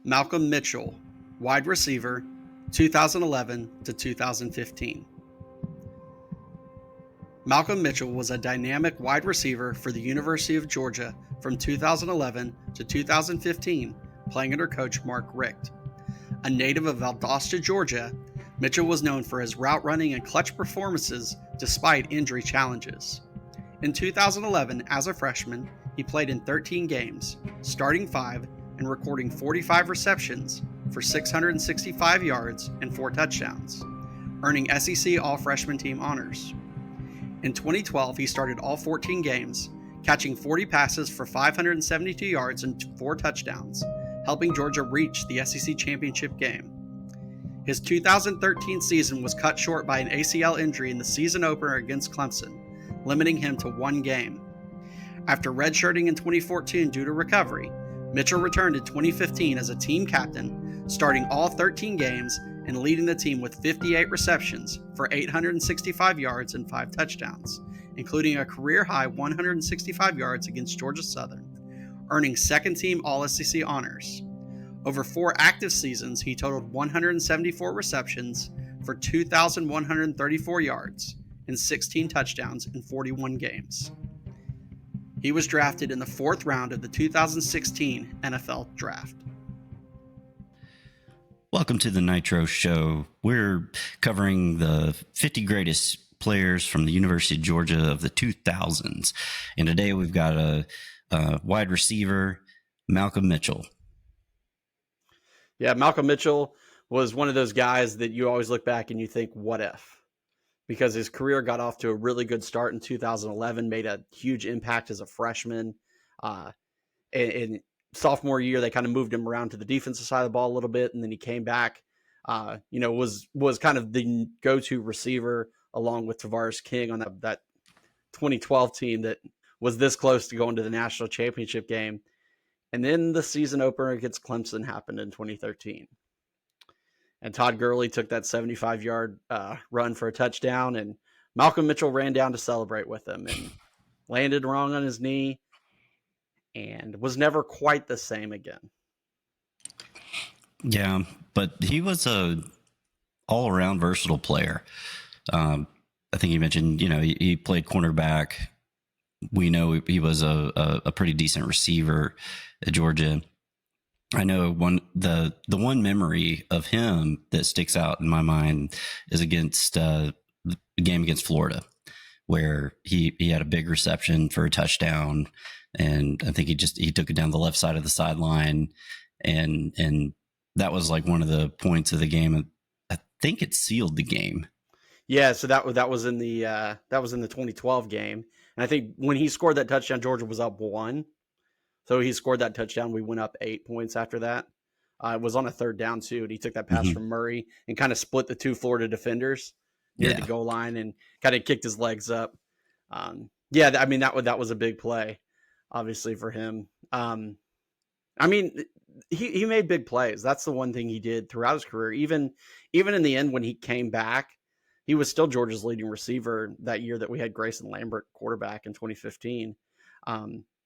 Malcolm Mitchell, wide receiver, 2011 to 2015. Malcolm Mitchell was a dynamic wide receiver for the University of Georgia from 2011 to 2015, playing under coach Mark Richt. A native of Valdosta, Georgia, Mitchell was known for his route running and clutch performances despite injury challenges. In 2011, as a freshman, he played in 13 games, starting 5 and recording 45 receptions for 665 yards and 4 touchdowns, earning SEC All-Freshman Team honors. In 2012, he started all 14 games, catching 40 passes for 572 yards and 4 touchdowns, helping Georgia reach the SEC championship game. His 2013 season was cut short by an ACL injury in the season opener against Clemson, limiting him to 1 game. After redshirting in 2014 due to recovery, Mitchell returned in 2015 as a team captain, starting all 13 games and leading the team with 58 receptions for 865 yards and 5 touchdowns, including a career-high 165 yards against Georgia Southern, earning second-team All-SEC honors. Over 4 active seasons, he totaled 174 receptions for 2,134 yards and 16 touchdowns in 41 games. He was drafted in the 4th round of the 2016 NFL Draft. Welcome to the Nitro Show. We're covering the 50 greatest players from the University of Georgia of the 2000s. And today we've got a wide receiver, Malcolm Mitchell. Yeah, Malcolm Mitchell was one of those guys that you always look back and you think, what if? Because his career got off to a really good start in 2011, made a huge impact as a freshman. And sophomore year, they kind of moved him around to the defensive side of the ball a little bit, and then he came back. Was kind of the go-to receiver along with Tavares King on that 2012 team that was this close to going to the national championship game. And then the season opener against Clemson happened in 2013. And Todd Gurley took that 75-yard run for a touchdown, and Malcolm Mitchell ran down to celebrate with him and landed wrong on his knee and was never quite the same again. Yeah, but he was a all-around versatile player. I think you mentioned, he played cornerback. We know he was a pretty decent receiver at Georgia. I know the one memory of him that sticks out in my mind is against the game against Florida, where he had a big reception for a touchdown, and I think he took it down the left side of the sideline, and that was like one of the points of the game. I think it sealed the game. Yeah, so that was in the 2012 game, and I think when he scored that touchdown, Georgia was up 1. So he scored that touchdown. We went up 8 points after that. It was on a 3rd down too, and he took that pass from Murray and kind of split the 2 Florida defenders near the goal line and kind of kicked his legs up. That was a big play, obviously, for him. He made big plays. That's the one thing he did throughout his career. Even in the end when he came back, he was still Georgia's leading receiver that year that we had Grayson Lambert quarterback in 2015.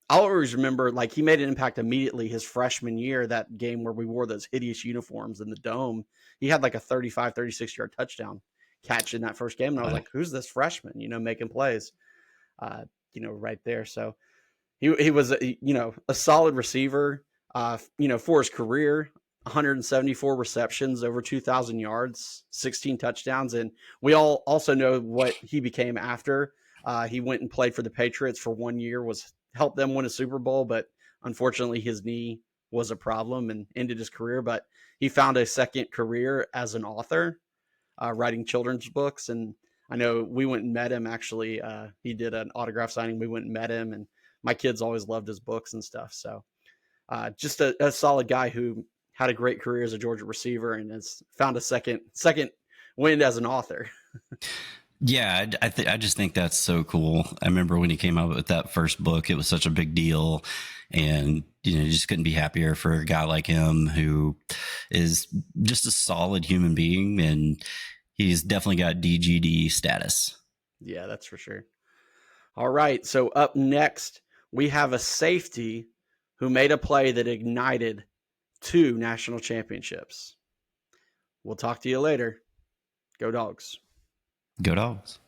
I'll always remember, he made an impact immediately his freshman year, that game where we wore those hideous uniforms in the dome. He had like a 35, 36-yard touchdown catch in that first game. And I was like, who's this freshman, making plays, right there. So he was, a solid receiver, for his career, 174 receptions, over 2,000 yards, 16 touchdowns. And we all also know what he became after. He went and played for the Patriots for 1 year, helped them win a Super Bowl, but unfortunately his knee was a problem and ended his career. But he found a second career as an author, writing children's books. And I know we went and met him, actually. He did an autograph signing. We went and met him, and my kids always loved his books and stuff. So just a solid guy who had a great career as a Georgia receiver and has found a second wind as an author. Yeah, I just think that's so cool. I remember when he came out with that first book, it was such a big deal. And, you just couldn't be happier for a guy like him who is just a solid human being. And he's definitely got DGD status. Yeah, that's for sure. All right. So up next, we have a safety who made a play that ignited 2 national championships. We'll talk to you later. Go Dogs. Go Dogs.